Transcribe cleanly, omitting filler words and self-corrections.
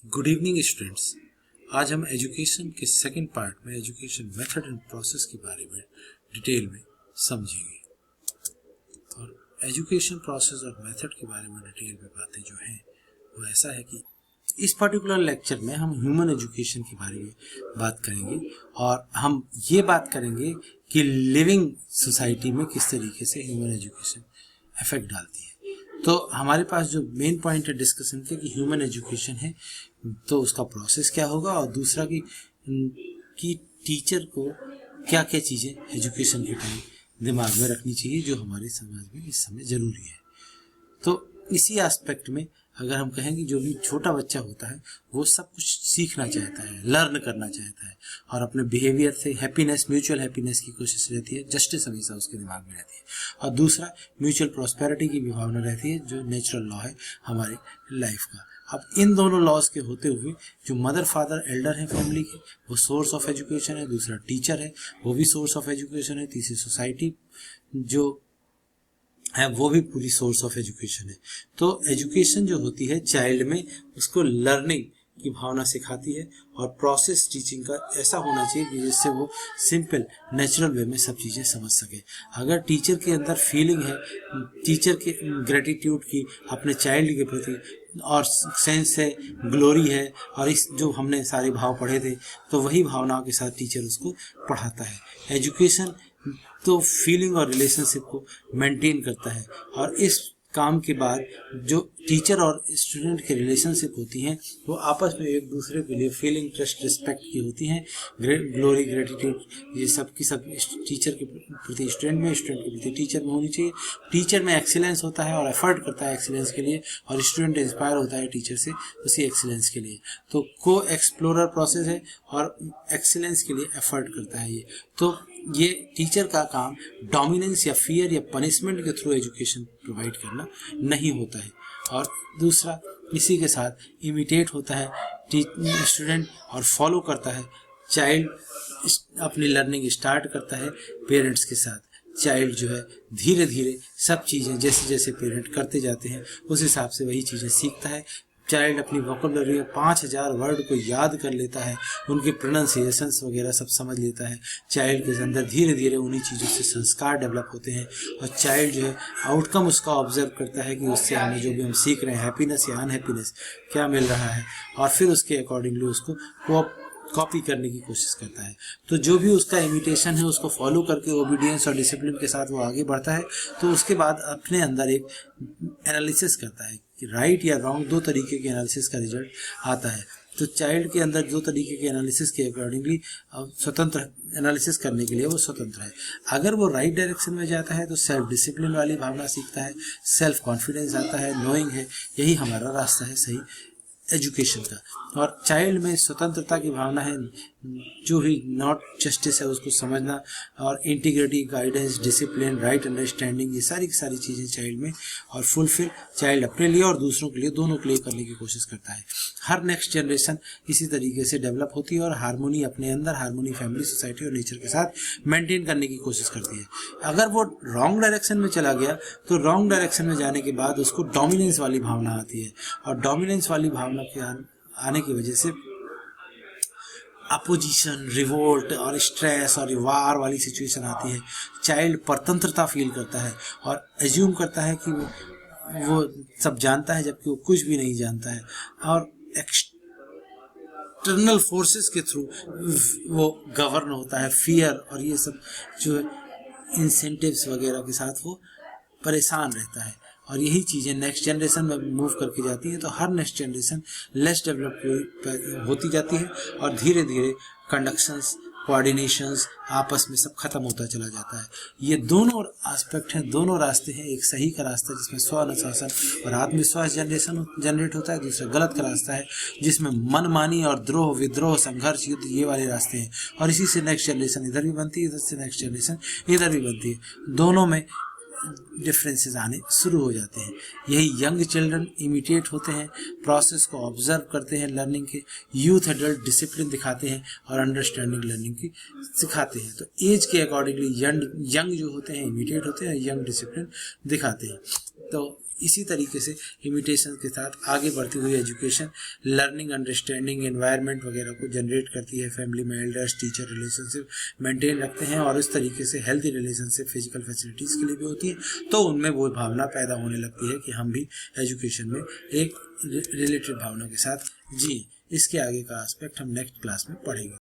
Good evening students. आज हम education के सेकंड पार्ट में एजुकेशन मेथड एंड प्रोसेस के बारे में डिटेल में समझेंगे और एजुकेशन प्रोसेस और मेथड के बारे में डिटेल में बातें जो हैं वो ऐसा है कि इस पर्टिकुलर लेक्चर में हम ह्यूमन एजुकेशन के बारे में बात करेंगे और हम ये बात करेंगे कि लिविंग सोसाइटी में किस तरीके से ह्यूमन एजुकेशन इफेक्ट डालती है। तो हमारे पास जो मेन पॉइंट है डिस्कशन के कि ह्यूमन एजुकेशन है तो उसका प्रोसेस क्या होगा और दूसरा कि टीचर को क्या क्या चीज़ें एजुकेशन के टाइम दिमाग में रखनी चाहिए जो हमारे समाज में इस समय ज़रूरी है। तो इसी एस्पेक्ट में अगर हम कहें कि जो भी छोटा बच्चा होता है वो सब कुछ सीखना चाहता है, लर्न करना चाहता है और अपने बिहेवियर से हैप्पीनेस, म्यूचुअल हैप्पीनेस की कोशिश रहती है, जस्टिस हमेशा उसके दिमाग में रहती है और दूसरा म्यूचुअल प्रॉस्पेरिटी की भी भावना रहती है जो नेचुरल लॉ है हमारी लाइफ का। अब इन दोनों लॉज के होते हुए जो मदर फादर एल्डर हैं फैमिली के वो सोर्स ऑफ एजुकेशन है, दूसरा टीचर है वो भी सोर्स ऑफ एजुकेशन है, तीसरी सोसाइटी जो है वो भी पूरी सोर्स ऑफ एजुकेशन है। तो एजुकेशन जो होती है चाइल्ड में उसको लर्निंग की भावना सिखाती है और प्रोसेस टीचिंग का ऐसा होना चाहिए कि जिससे वो सिंपल नेचुरल वे में सब चीज़ें समझ सके। अगर टीचर के अंदर फीलिंग है, टीचर के ग्रेटिट्यूड की अपने चाइल्ड के प्रति और सेंस है, ग्लोरी है और इस जो हमने सारे भाव पढ़े थे तो वही भावनाओं के साथ टीचर उसको पढ़ाता है। एजुकेशन तो फीलिंग और रिलेशनशिप को मेंटेन करता है और इस काम के बाद जो टीचर और स्टूडेंट की रिलेशनशिप होती हैं वो आपस में एक दूसरे के लिए फीलिंग, ट्रस्ट, रिस्पेक्ट की होती हैं। ग्लोरी, ग्रेटिट्यूड ये सब की सब टीचर के प्रति स्टूडेंट में, स्टूडेंट के प्रति टीचर में होनी चाहिए। टीचर में एक्सीलेंस होता है और एफर्ट करता है एक्सीलेंस के लिए और स्टूडेंट इंस्पायर होता है टीचर से उसी एक्सीलेंस के लिए। तो को एक्सप्लोरर प्रोसेस है और एक्सीलेंस के लिए एफर्ट करता है ये। तो ये टीचर का काम डोमिनेंस या फियर या पनिशमेंट के थ्रू एजुकेशन प्रोवाइड करना नहीं होता है। और दूसरा इसी के साथ इमिटेट होता है स्टूडेंट और फॉलो करता है। चाइल्ड अपनी लर्निंग स्टार्ट करता है पेरेंट्स के साथ। चाइल्ड जो है धीरे धीरे सब चीज़ें जैसे जैसे पेरेंट करते जाते हैं उस हिसाब से वही चीज़ें सीखता है। चाइल्ड अपनी वोकैबुलरी में 5000 वर्ड को याद कर लेता है, उनके प्रोनाउंसिएशंस वगैरह सब समझ लेता है। चाइल्ड के अंदर धीरे धीरे उन्हीं चीज़ों से संस्कार डेवलप होते हैं और चाइल्ड जो है आउटकम उसका ऑब्जर्व करता है कि उससे हमें जो भी हम सीख रहे हैं हैप्पीनेस या अनहैप्पीनेस क्या मिल रहा है और फिर उसके अकॉर्डिंगली उसको कॉपी करने की कोशिश करता है। तो जो भी उसका इमिटेशन है उसको फॉलो करके ओबीडियंस और डिसिप्लिन के साथ वो आगे बढ़ता है। तो उसके बाद अपने अंदर एक एनालिसिस करता है कि राइट या रॉन्ग, दो तरीके के एनालिसिस का रिजल्ट आता है। तो चाइल्ड के अंदर दो तरीके के एनालिसिस के अकॉर्डिंगली स्वतंत्र एनालिसिस करने के लिए वो स्वतंत्र है। अगर वो राइट डायरेक्शन में जाता है तो सेल्फ डिसिप्लिन वाली भावना सीखता है, सेल्फ कॉन्फिडेंस आता है, नोइंग है, यही हमारा रास्ता है सही एजुकेशन का। और चाइल्ड में स्वतंत्रता की भावना है, जो भी नॉट जस्टिस है उसको समझना और integrity, guidance, discipline, right understanding, ये सारी की सारी चीज़ें चाइल्ड में और फुलफिल चाइल्ड अपने लिए और दूसरों के लिए दोनों के लिए करने की कोशिश करता है। हर नेक्स्ट जनरेशन इसी तरीके से डेवलप होती है और हारमोनी अपने अंदर, हारमोनी फैमिली, सोसाइटी और नेचर के साथ मेंटेन करने की कोशिश करती है। अगर वो रॉन्ग डायरेक्शन में चला गया तो रॉन्ग डायरेक्शन में जाने के बाद उसको डोमिनेंस वाली भावना आती है और डोमिनेंस वाली भावना के आने की वजह से अपोजिशन, रिवोल्ट और स्ट्रेस और वार वाली सिचुएशन आती है। चाइल्ड परतंत्रता फील करता है और एज्यूम करता है कि वो सब जानता है जबकि वो कुछ भी नहीं जानता है और एक्सटर्नल फोर्सेस के थ्रू वो गवर्न होता है। फियर और ये सब जो इंसेंटिव्स वगैरह के साथ वो परेशान रहता है और यही चीज़ें नेक्स्ट जनरेशन में मूव करके जाती हैं। तो हर नेक्स्ट जनरेशन लेस डेवलप होती जाती है और धीरे धीरे कंडक्शंस, कोऑर्डिनेशंस आपस में सब खत्म होता चला जाता है। ये दोनों एस्पेक्ट हैं, दोनों रास्ते हैं। एक सही का रास्ता जिसमें स्व अनुशासन और आत्मविश्वास जनरेट होता है, दूसरा गलत का रास्ता है जिसमें मनमानी और द्रोह, विद्रोह, संघर्ष, युद्ध, ये वाले रास्ते हैं। और इसी से नेक्स्ट जनरेशन इधर भी बनती है, इधर से नेक्स्ट जनरेशन इधर भी बनती है। दोनों में डिफरेंसेस आने शुरू हो जाते हैं। यही यंग चिल्ड्रन इमिटेट होते हैं, प्रोसेस को ऑब्जर्व करते हैं लर्निंग के। यूथ एडल्ट डिसिप्लिन दिखाते हैं और अंडरस्टैंडिंग लर्निंग की सिखाते हैं। तो एज के अकॉर्डिंगली यंग जो होते हैं इमिटेट होते हैं, यंग डिसिप्लिन दिखाते हैं। तो इसी तरीके से इमिटेशन के साथ आगे बढ़ती हुई एजुकेशन लर्निंग, अंडरस्टैंडिंग, एनवायरनमेंट वगैरह को जनरेट करती है। फैमिली में एल्डर्स टीचर रिलेशनशिप मेंटेन रखते हैं और इस तरीके से हेल्दी रिलेशनशिप फिजिकल फैसिलिटीज़ के लिए भी होती है, तो उनमें वो भावना पैदा होने लगती है कि हम भी एजुकेशन में एक रिलेटेड भावना के साथ जिए। इसके आगे का एस्पेक्ट हम नेक्स्ट क्लास में पढ़ेंगे।